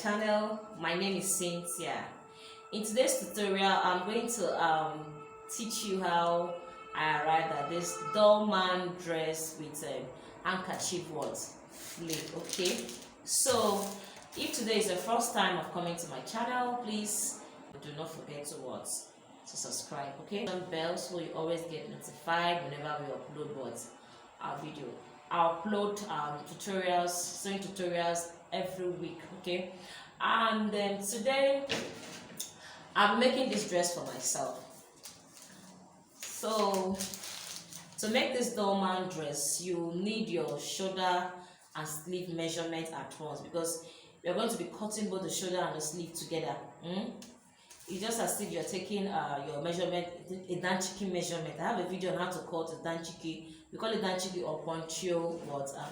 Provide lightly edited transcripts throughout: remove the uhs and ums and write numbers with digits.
channel. My name is Cynthia. In today's tutorial, I'm going to teach you how I arrived at this Dolman dress with handkerchief flip. Okay, so if today is the first time of coming to my channel, please do not forget to subscribe. Okay, on bell so you always get notified whenever we upload our video. I upload sewing tutorials every week. Okay, and today I'm making this dress for myself. So to make this Dolman dress, you need your shoulder and sleeve measurement at once, because we're going to be cutting both the shoulder and the sleeve together. It's just as if you're taking your measurement, a Danshiki measurement. I have a video on how to cut a Danshiki. We call it Danshiki or poncho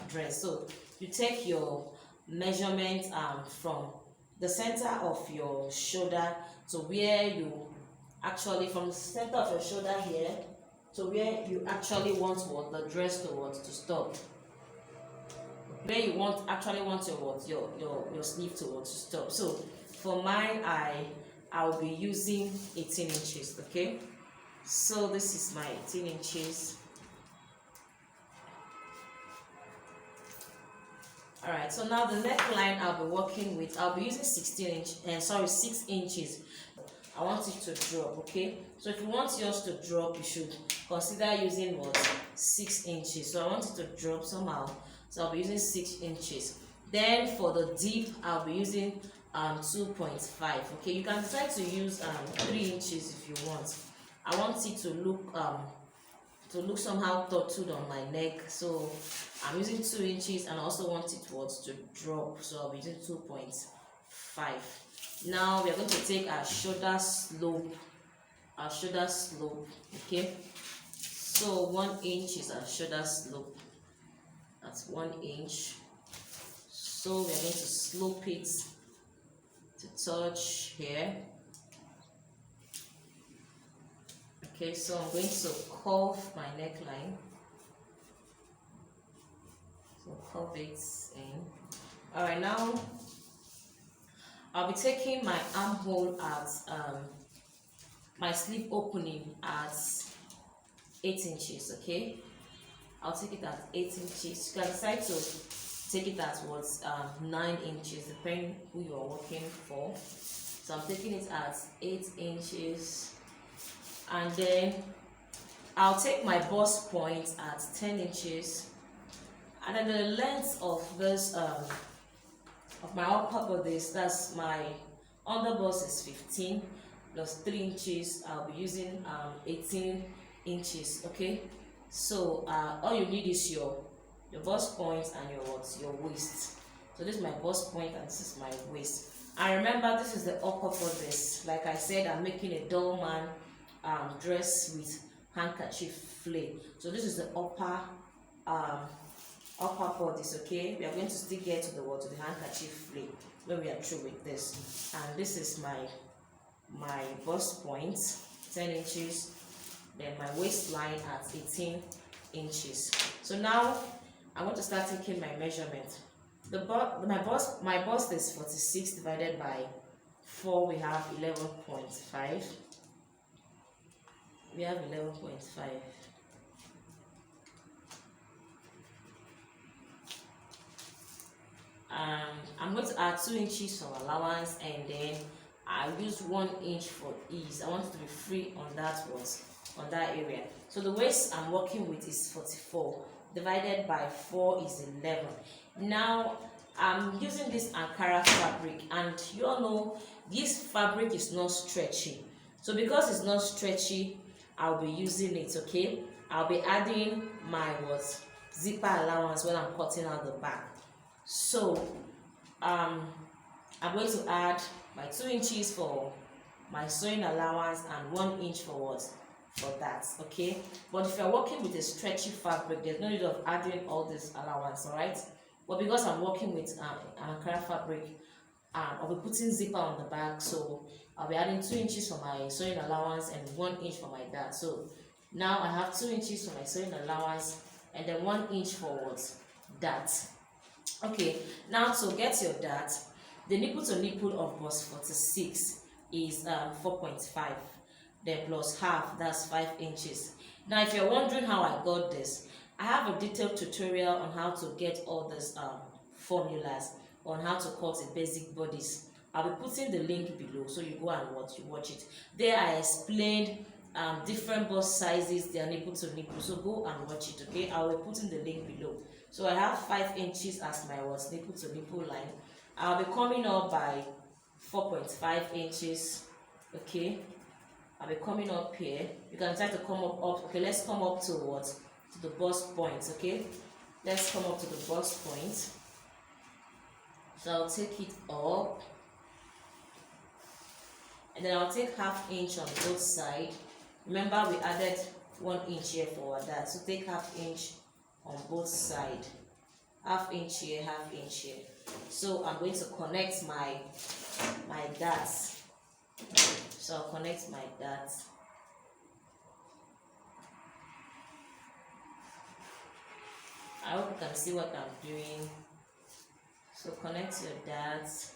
dress. So you take your measurement from the center of your shoulder to where you actually, from the center of your shoulder here to where you actually want the dress to stop. Where you actually want your sleeve to stop. So for mine, I'll be using 18 inches. Okay, so this is my 18 inches. All right, so now the neckline I'll be working with, I'll be using 6 inches. I want it to drop. Okay, so if you want yours to drop, you should consider using 6 inches. So I want it to drop somehow, so I'll be using 6 inches. Then for the dip, I'll be using 2.5. Okay, you can decide to use 3 inches if you want. I want it to look somehow tattooed on my neck, so I'm using 2 inches, and I also want it to drop, so I'll be using 2.5. Now we are going to take our shoulder slope. Okay, so 1 inch is our shoulder slope. That's 1 inch. So we are going to slope it to touch here. Okay, so I'm going to curve my neckline. So curve it in. Alright, now I'll be taking my armhole at my sleeve opening at 8 inches. Okay, I'll take it at 8 inches. You can decide to take it at 9 inches, depending who you are working for. So I'm taking it at 8 inches, and then I'll take my bust point at 10 inches, and then the length of this of my upper bodice, that's my underbust, is 15 plus 3 inches. I'll be using 18 inches. Okay, so all you need is your bust point and your waist. So this is my bust point and this is my waist. And remember, this is the upper bodice. Like I said, I'm making a Dolman dress with handkerchief flay. So this is the upper bodice. Okay, we are going to still get to the handkerchief flay when we are through with this. And this is my bust point, 10 inches. Then my waistline at 18 inches. So now I want to start taking my measurement. My bust is 46 divided by 4. We have 11.5. We have 11.5. I'm going to add 2 inches for allowance, and then I use 1 inch for ease. I want it to be free on that area. So the waist I'm working with is 44. Divided by 4 is 11. Now I'm using this Ankara fabric, and you all know this fabric is not stretchy. So because it's not stretchy, I'll be using it. Okay, I'll be adding my zipper allowance when I'm cutting out the back. So I'm going to add my 2 inches for my sewing allowance and 1 inch for that. Okay, but if you're working with a stretchy fabric, there's no need of adding all this allowance. All right, but because I'm working with an Ankara fabric, I'll be putting zipper on the back, so I'll be adding 2 inches for my sewing allowance and 1 inch for my dart. So now I have 2 inches for my sewing allowance and then 1 inch for dart. Okay, now to get your dart, The nipple to nipple of bust 46 is 4.5, then plus half, that's 5 inches. Now if you're wondering how I got this, I have a detailed tutorial on how to get all these formulas on how to cut a basic bodice. I'll be putting the link below so you go and watch it. There I explained different bust sizes, their nipple to nipple, so go and watch it. Okay, I will be putting the link below. So I have 5 inches as my nipple to nipple line. I'll be coming up by 4.5 inches. Okay, I'll be coming up here. You can try to come up. Okay, let's come up to what? To the bust point. Okay, let's come up to the bust point. So I'll take it up, and then I'll take ½ inch on both sides. Remember we added 1 inch here for that, so take ½ inch on both sides. ½ inch here, ½ inch here. So I'm going to connect my darts. So I'll connect my darts. I hope you can see what I'm doing. So connect your darts.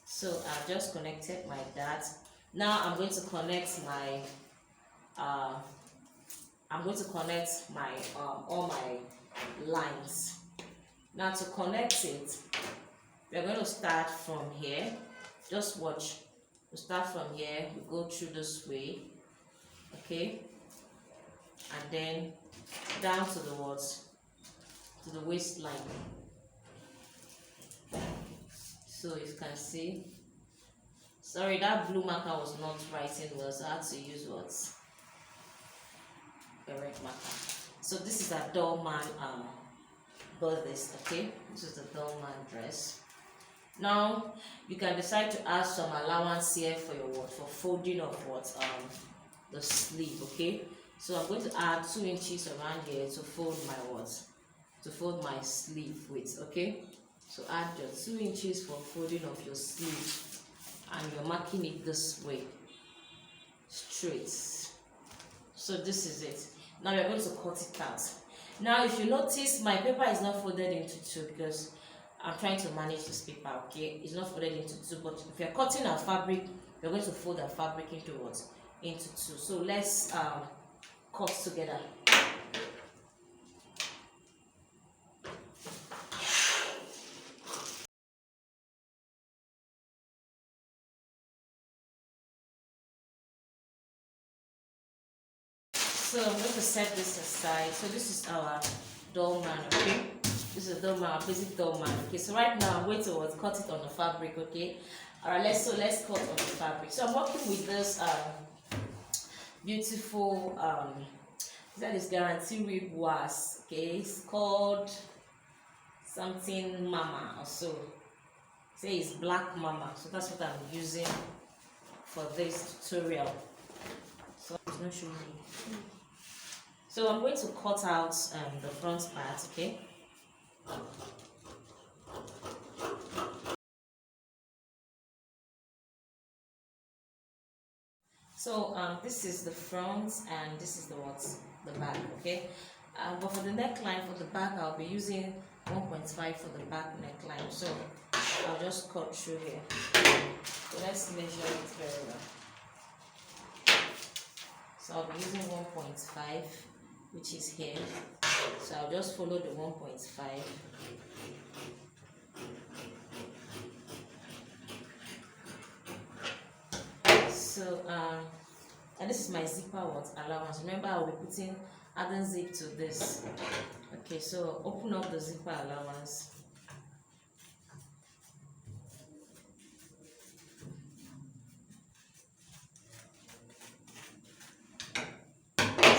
So I've just connected my darts. Now I'm going to connect my all my lines. Now to connect it, we're going to start from here. Just watch. We start from here, we go through this way, okay, and then down to the what? To the waistline. So you can see. Sorry, that blue marker was not writing well, so I had to use what? A red marker. So this is a Dolman bodice, okay? This is the Dolman dress. Now you can decide to add some allowance here for your what? For folding of what? The sleeve, okay? So I'm going to add 2 inches around here to fold my what? To fold my sleeve with, okay? So add your 2 inches for folding of your sleeve, and you're marking it this way, straight. So this is it. Now we're going to cut it out. Now if you notice, my paper is not folded into two because I'm trying to manage this paper, okay? It's not folded into two, but if you're cutting our fabric, you're going to fold our fabric into what? Into two. So let's cut together. So I'm going to set this aside. So this is our Dolman, okay? This is Dolman, our basic Dolman. Okay, so right now I'm going to cut it on the fabric, okay? Alright, let's cut on the fabric. So I'm working with this beautiful that is guarantee rib was, okay? It's called something Mama or so. Say it's Black Mama. So that's what I'm using for this tutorial. So it's not showing me. So I'm going to cut out the front part, okay? So this is the front and this is the back, okay? But for the neckline, for the back, I'll be using 1.5 for the back neckline. So I'll just cut through here. So let's measure it very well. So I'll be using 1.5, which is here. So I'll just follow the 1.5. So and this is my zipper allowance. Remember, I'll be adding zip to this. Okay, so open up the zipper allowance.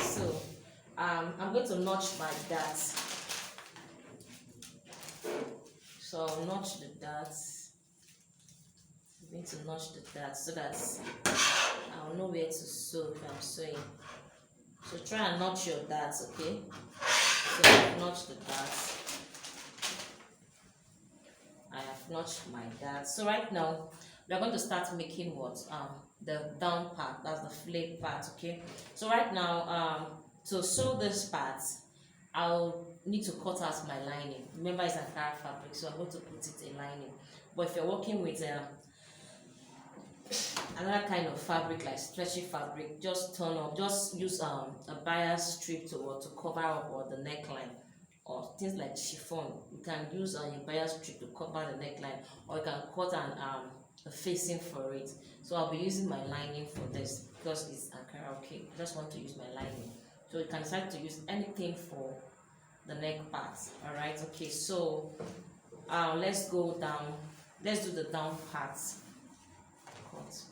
So I'm going to notch my darts. So I'll notch the darts. I'm going to notch the darts so that I'll know where to sew if I'm sewing. So try and notch your darts, okay? So I've notched the darts. I have notched my darts. So right now we're going to start making what? The down part, that's the flap part, okay? So right now, to sew this part, I'll need to cut out my lining. Remember, it's Ankara fabric, so I'm going to put it a lining. But if you're working with another kind of fabric like stretchy fabric, just use a bias strip to cover up or the neckline, or things like chiffon. You can use a bias strip to cover the neckline, or you can cut a facing for it. So I'll be using my lining for this because it's Ankara. Okay, I just want to use my lining. So you can decide to use anything for the neck part. All right. Okay. So let's go down. Let's do the down part. Cut.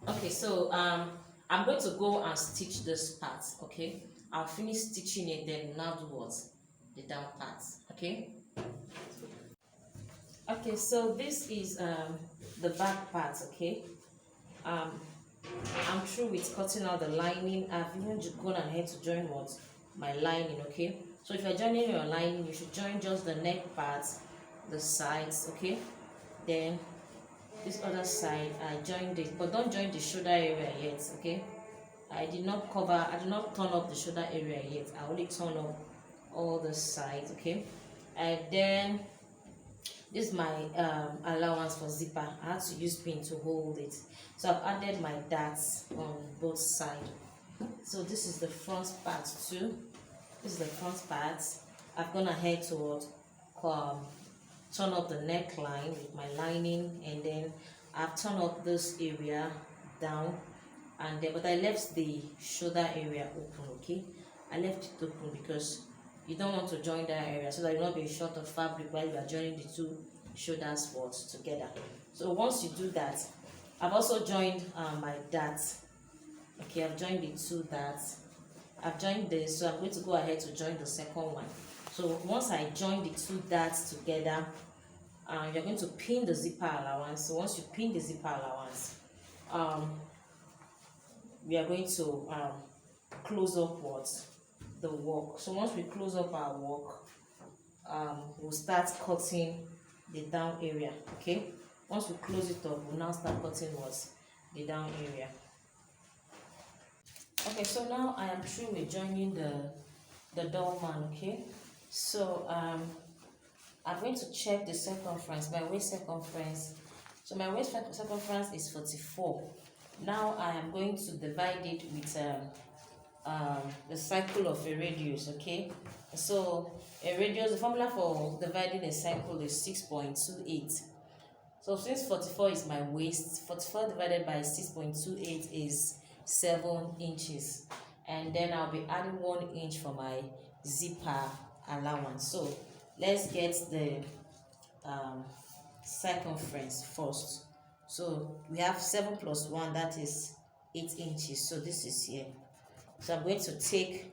Okay, so I'm going to go and stitch this part. Okay, I'll finish stitching it, then now do what? The down part. Okay. Okay, so this is the back part. Okay, I'm through with cutting out the lining. I've even gone ahead to join what? My lining. Okay, so if you're joining your lining, you should join just the neck part, the sides. Okay, then this other side I joined it, but don't join the shoulder area yet. Okay, I did not turn up the shoulder area yet. I only turn up all the sides. Okay, and then this is my allowance for zipper. I had to use pin to hold it, so I've added my darts on both sides. So this is the front part too. This is the front part. I've gone ahead to turn up the neckline with my lining, and then I've turned up this area down, and then but I left the shoulder area open. Okay, I left it open because you don't want to join that area, so that you'll not be short of fabric while you are joining the two shoulder spots together. So once you do that, I've also joined my darts. Okay, I've joined the two darts. I've joined this, so I'm going to go ahead to join the second one. So once I join the two darts together, you're going to pin the zipper allowance. So once you pin the zipper allowance, we are going to close up the work. So once we close up our work, we'll start cutting the down area. Okay, once we close it up, we'll now start cutting the down area. Okay, so now I am through with joining the dolman. Okay, so I'm going to check the circumference, my waist circumference. So my waist circumference is 44. Now I am going to divide it with the circle of a radius. Okay, so a radius, the formula for dividing a circle is 6.28. So since 44 is my waist, 44 divided by 6.28 is 7 inches, and then I'll be adding 1 inch for my zipper allowance. So let's get the circumference first. So we have 7 plus 1, that is 8 inches. So this is here. So I'm going to take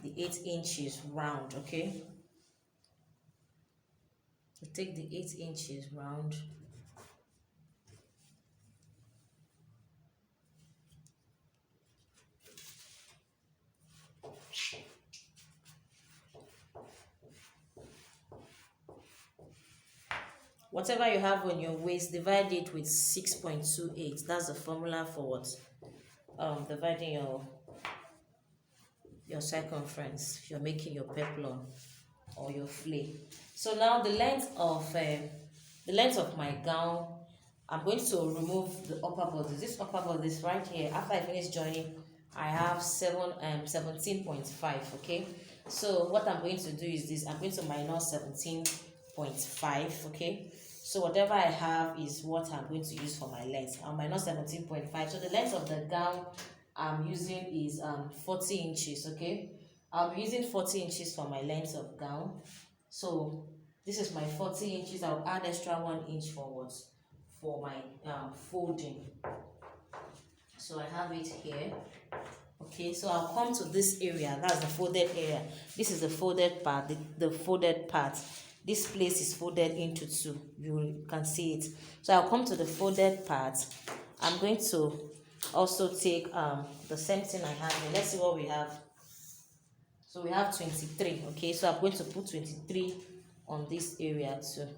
the 8 inches round. Okay, so take the 8 inches round. Whatever you have on your waist, divide it with 6.28. That's the formula for what? Dividing your circumference if you're making your peplon or your flay. So now the length of my gown, I'm going to remove the upper bodice. This upper bodice right here, after I finish joining, I have 17.5. Okay, so what I'm going to do is this. I'm going to minus 17.5. Okay, so whatever I have is what I'm going to use for my length. I'll minus 17.5. So the length of the gown I'm using is 40 inches. Okay, I'll be using 40 inches for my length of gown. So this is my 40 inches. I'll add extra 1 inch forward for my folding. So I have it here. Okay, so I'll come to this area. That's the folded area. This is the folded part. The folded part. This place is folded into two. You can see it. So I'll come to the folded part. I'm going to also take the same thing I have here. Let's see what we have. So we have 23. Okay, so I'm going to put 23 on this area too.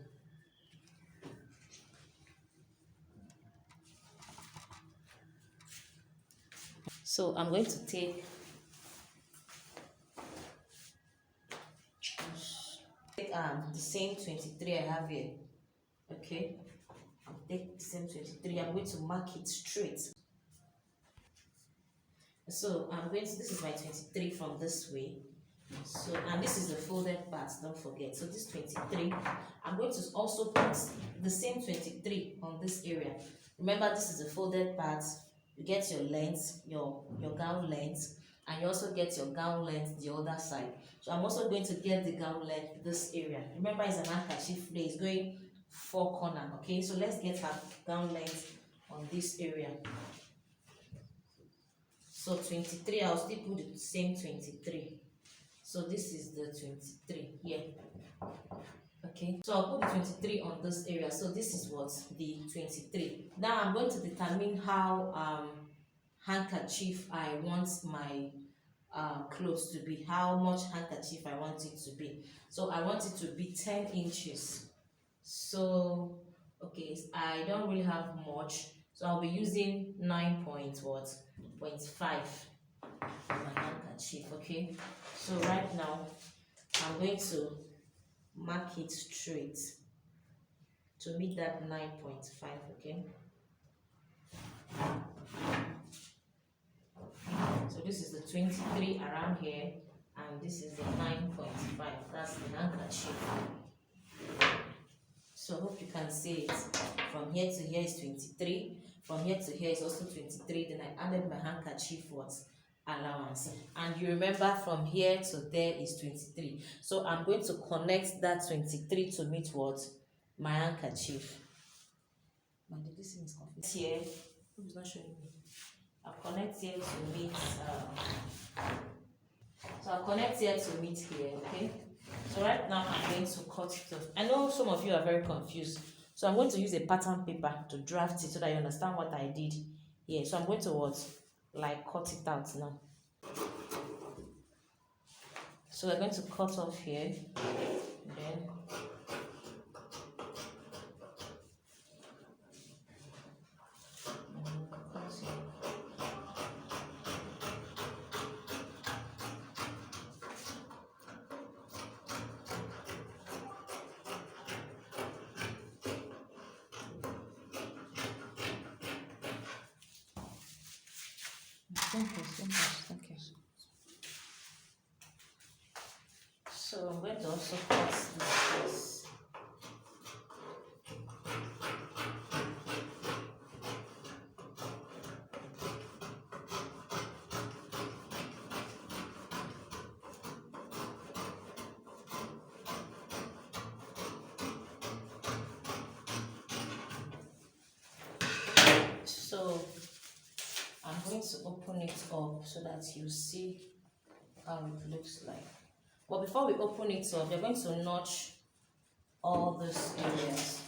So I'm going to take the same 23 I have here. Okay, I'll take the same 23. I'm going to mark it straight. So I'm going to, this is my 23 from this way. So, and this is the folded part, don't forget. So this 23, I'm going to also put the same 23 on this area. Remember, this is the folded part. You get your length, your gown length, and you also get your gown length the other side. So I'm also going to get the gown length this area. Remember, it's an handkerchief flare, it's going 4 corner. Okay, so let's get her gown length on this area. So 23, I'll still put the same 23. So this is the 23 here. Okay, so I'll put the 23 on this area. So this is what the 23. Now I'm going to determine how handkerchief I want my clothes to be, how much handkerchief I want it to be. So I want it to be 10 inches. So okay, I don't really have much, so I'll be using 9.5 for my handkerchief. Okay, so right now I'm going to mark it straight to meet that 9.5. Okay, so this is the 23 around here, and this is the 9.5. That's the handkerchief. So I hope you can see it. From here to here is 23. From here to here is also 23. Then I added my handkerchief allowance. And you remember from here to there is 23. So I'm going to connect that 23 to meet what? My handkerchief. Now, did this thing is confused? Here. It's not showing me. I'll connect here to meet. So I'll connect here to meet here, okay? So right now I'm going to cut it off. I know some of you are very confused. So I'm going to use a pattern paper to draft it so that you understand what I did here. So I'm going to cut it out now. So we're going to cut off here. Then okay. So I'm going to also cut this piece. So I'm going to open it up so that you see how it looks like. But before we open it up, we're going to notch all these areas.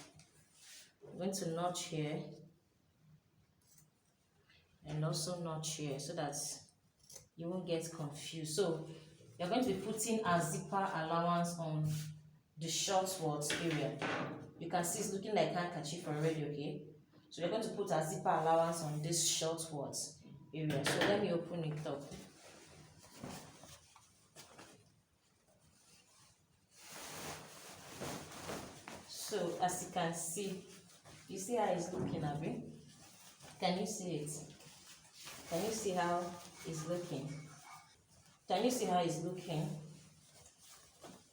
We're going to notch here and also notch here so that you won't get confused. So you're going to be putting a zipper allowance on the short words area. You can see it's looking like handkerchief already, okay? So you're going to put a zipper allowance on this short words area. So let me open it up. So as you can see, you see how it's looking, Abby? Can you see it? Can you see how it's looking? Can you see how it's looking?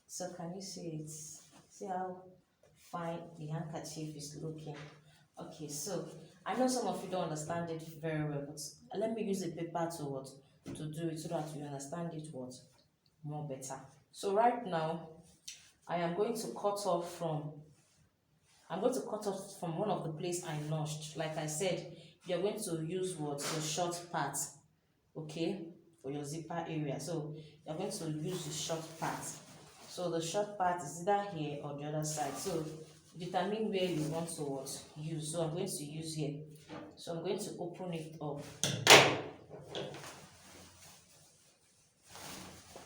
So can you see it? See how fine the handkerchief is looking? Okay, so I know some of you don't understand it very well, but let me use a paper to do it so that you understand it more better. So right now, I am going to cut off from one of the place I notched. Like I said, you're going to use the short part, okay, for your zipper area. So you're going to use the short part. So the short part is either here or the other side. So determine where you want to use. So I'm going to use here. So I'm going to open it up.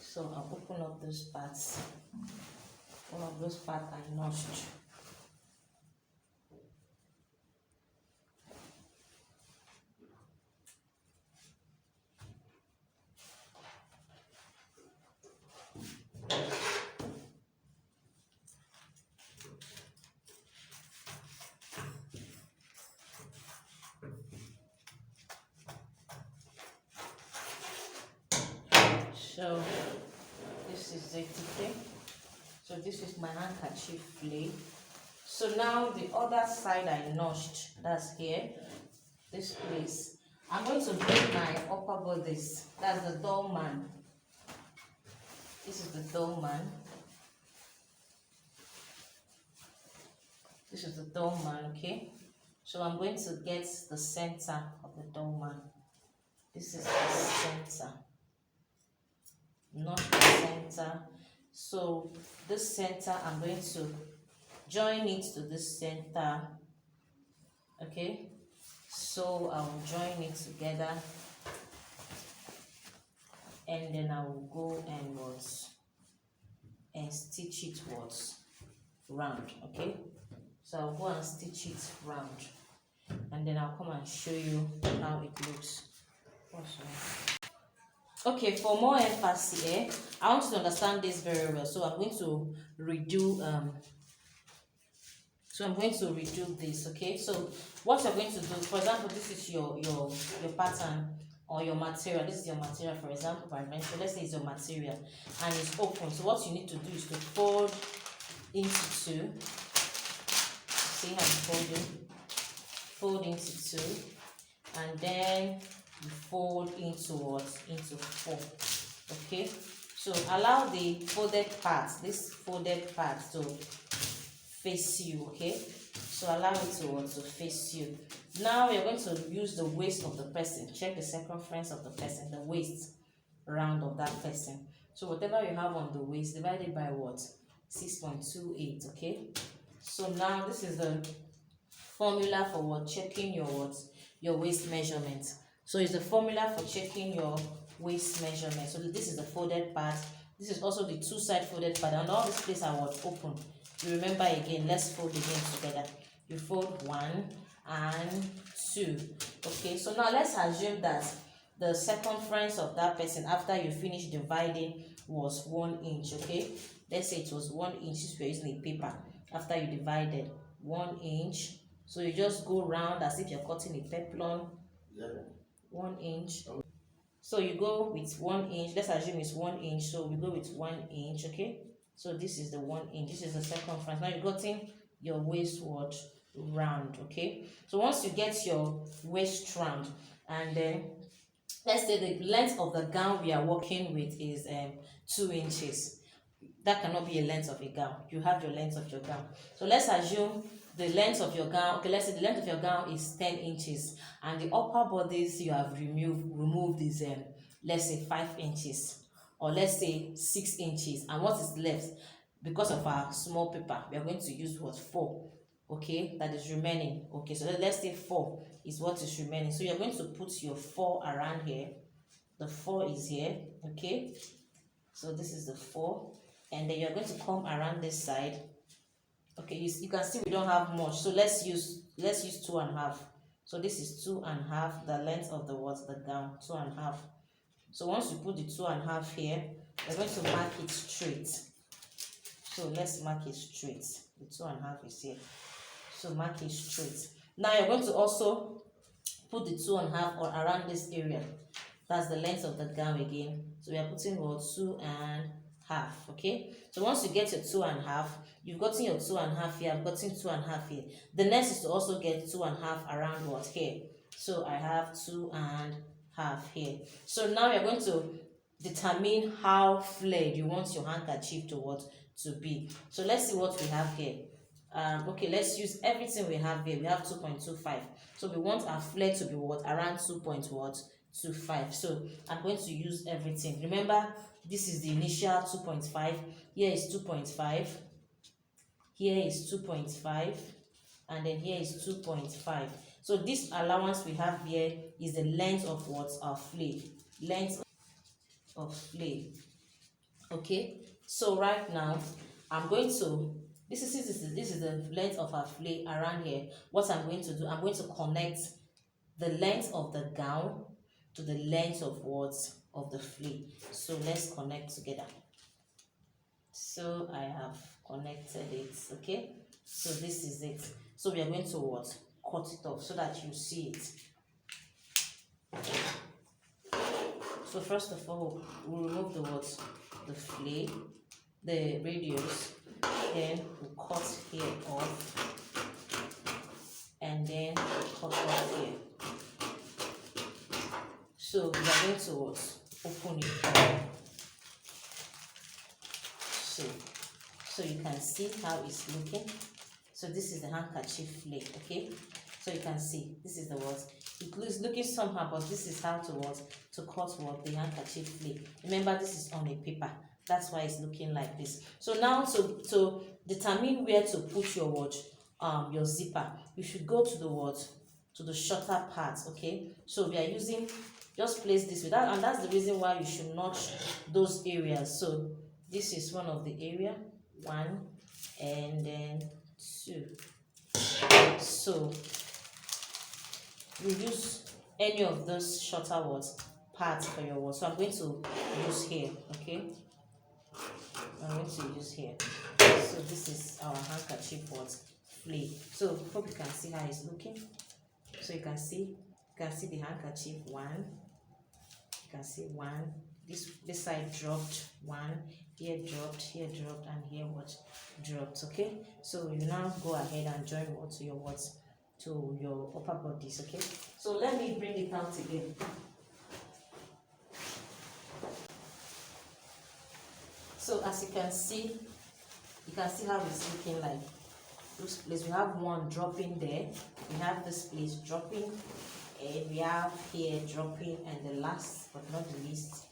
So I'll open up those parts. One of those parts I notched. So this is it, okay? So this is my handkerchief flay. So now the other side I notched, that's here, this place. I'm going to bring my upper bodice, that's the dolman. This is the dolman. This is the dolman, okay? So I'm going to get the center of the dolman. This is the center, not the center. So this center, I'm going to join it to this center, okay? So I will join it together, and then I will go and stitch it round, okay? So I'll go and stitch it round, and then I'll come and show you how it looks. Okay, for more emphasis here, I want you to understand this very well. So I'm going to redo this, okay? So what you're going to do, for example, this is your pattern or your material. This is your material, for example, by mention. Let's say it's your material and it's open. So what you need to do is to fold into two. See how I'm folding? Fold into two, and then you fold into what? Into four. Okay? So allow the folded part, this folded part, to face you, okay? So allow it to face you. Now we are going to use the waist of the person. Check the circumference of the person, the waist round of that person. So whatever you have on the waist, divided by what? 6.28, okay? So now this is the formula for what? Checking your waist measurement. So it's the formula for checking your waist measurement. So this is the folded part. This is also the two-side folded part, and all this place are what? Open. You remember again, let's fold again together. You fold 1 and 2. Okay, so now let's assume that the circumference of that person after you finish dividing was 1 inch. Okay, let's say it was 1 inch. Since we're using a paper, after you divided 1 inch, so you just go round as if you're cutting a peplum. 1 inch. So you go with 1 inch. Let's assume it's 1 inch. So we go with 1 inch. Okay. So this is the 1 inch. This is the circumference. Now you've gotten your waist round. Okay. So once you get your waist round, and then let's say the length of the gown we are working with is 2 inches. That cannot be a length of a gown. You have your length of your gown. So let's assume the length of your gown. Okay, let's say the length of your gown is 10 inches, and the upper bodice you have removed is let's say 5 inches, or let's say 6 inches. And what is left, because of our small paper, we are going to use what? 4. Okay, that is remaining. Okay, so let's say 4 is what is remaining. So you're going to put your 4 around here. The 4 is here. Okay, so this is the 4, and then you're going to come around this side. Okay, you can see we don't have much, so let's use 2.5. So this is 2.5, the length of the gown, 2.5. So once you put the 2.5 here, we're going to mark it straight. So let's mark it straight. The 2.5 is here, so mark it straight. Now you're going to also put the 2.5 or around this area. That's the length of the gown again. So we are putting 2.5. Okay, so once you get your 2.5, you've gotten your 2.5 here, I've gotten 2.5 here. The next is to also get 2.5 around here. So I have 2.5 here. So now you're going to determine how flared you want your handkerchief to be. So let's see what we have here. Okay, let's use everything we have here. We have 2.25. So we want our flare to be around 2.25. So I'm going to use everything. Remember, this is the initial 2.5. Here is 2.5. Here is 2.5. And then here is 2.5. So this allowance we have here is the length of our flare. Length of flare. Okay. So right now, I'm going to, this is the length of our flare around here. What I'm going to do, I'm going to connect the length of the gown to the length of the flare. So let's connect together. So I have connected it. Okay, so this is it. So we are going to cut it off so that you see it. So first of all, we'll remove the what? The flay, the radius, then we'll cut here off, and then we'll cut off here. So we are going to what? Open it up. So, so you can see how it's looking. So this is the handkerchief flay, okay? So you can see this is the what? It looks looking somehow, but this is how to what? To cut what? The handkerchief flay. Remember, this is on a paper. That's why it's looking like this. So now to determine where to put your what? Your zipper, you should go to the what? To the shorter part, okay? So we are using, just place this with that, and that's the reason why you should notch those areas. So this is one of the area, one, and then two. So you use any of those shorter words parts for your word. So I'm going to use here, okay? I'm going to use here. So this is our handkerchief words flay. So hope you can see how it's looking. So you can see the handkerchief one. You can see one. This side dropped, one here dropped, and here what dropped. Okay, so you now go ahead and join what to your words to your upper bodies. Okay, so let me bring it out again. So as you can see how it's looking like. This place we have one dropping there, we have this place dropping, and we have here dropping, and the last but not the least,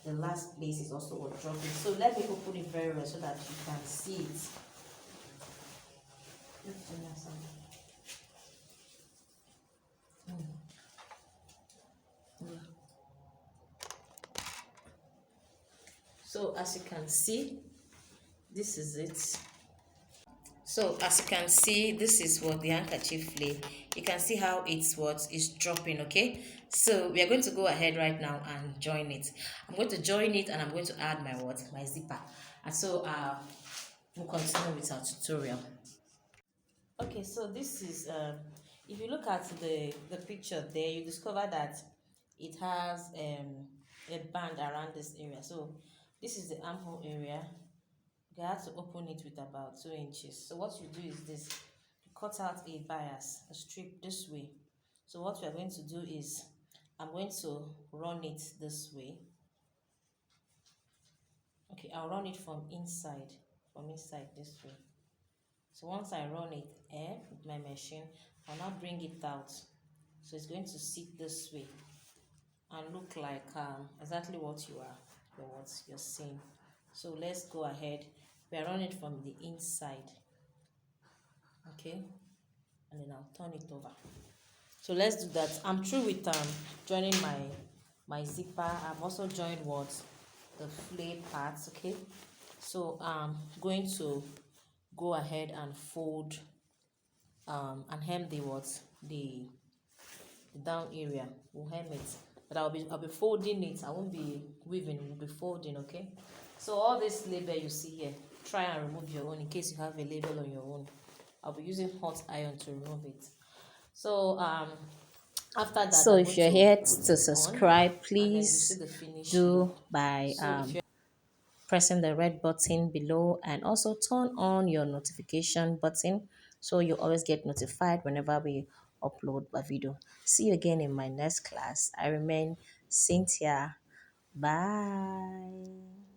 the last place is also dropping. So let me open it very well so that you can see it. So as you can see, this is it. So as you can see, this is what the handkerchief flay. You can see how it's what is dropping, okay? So we are going to go ahead right now and join it. I'm going to join it and I'm going to add my what? My zipper. And so we'll continue with our tutorial. Okay, so this is if you look at the picture there, you discover that it has a band around this area. So this is the armhole area. You have to open it with about 2 inches. So what you do is this: you cut out a bias, a strip this way. So what we are going to do is I'm going to run it this way. Okay, I'll run it from inside this way. So once I run it with my machine, I'll now bring it out. So it's going to sit this way and look like exactly what you're seeing. So let's go ahead. We are running from the inside, okay, and then I'll turn it over. So let's do that. I'm through with joining my zipper. I've also joined what the flay parts, okay. So I'm going to go ahead and fold and hem the down area. We'll hem it, but I'll be folding it. I won't be weaving, we'll be folding, okay. So all this label you see here, try and remove your own in case you have a label on your own. I'll be using hot iron to remove it. So after that, so if you're here to subscribe, please do by pressing the red button below, and also turn on your notification button so you always get notified whenever we upload a video. See you again in my next class. I remain Cynthia. Bye.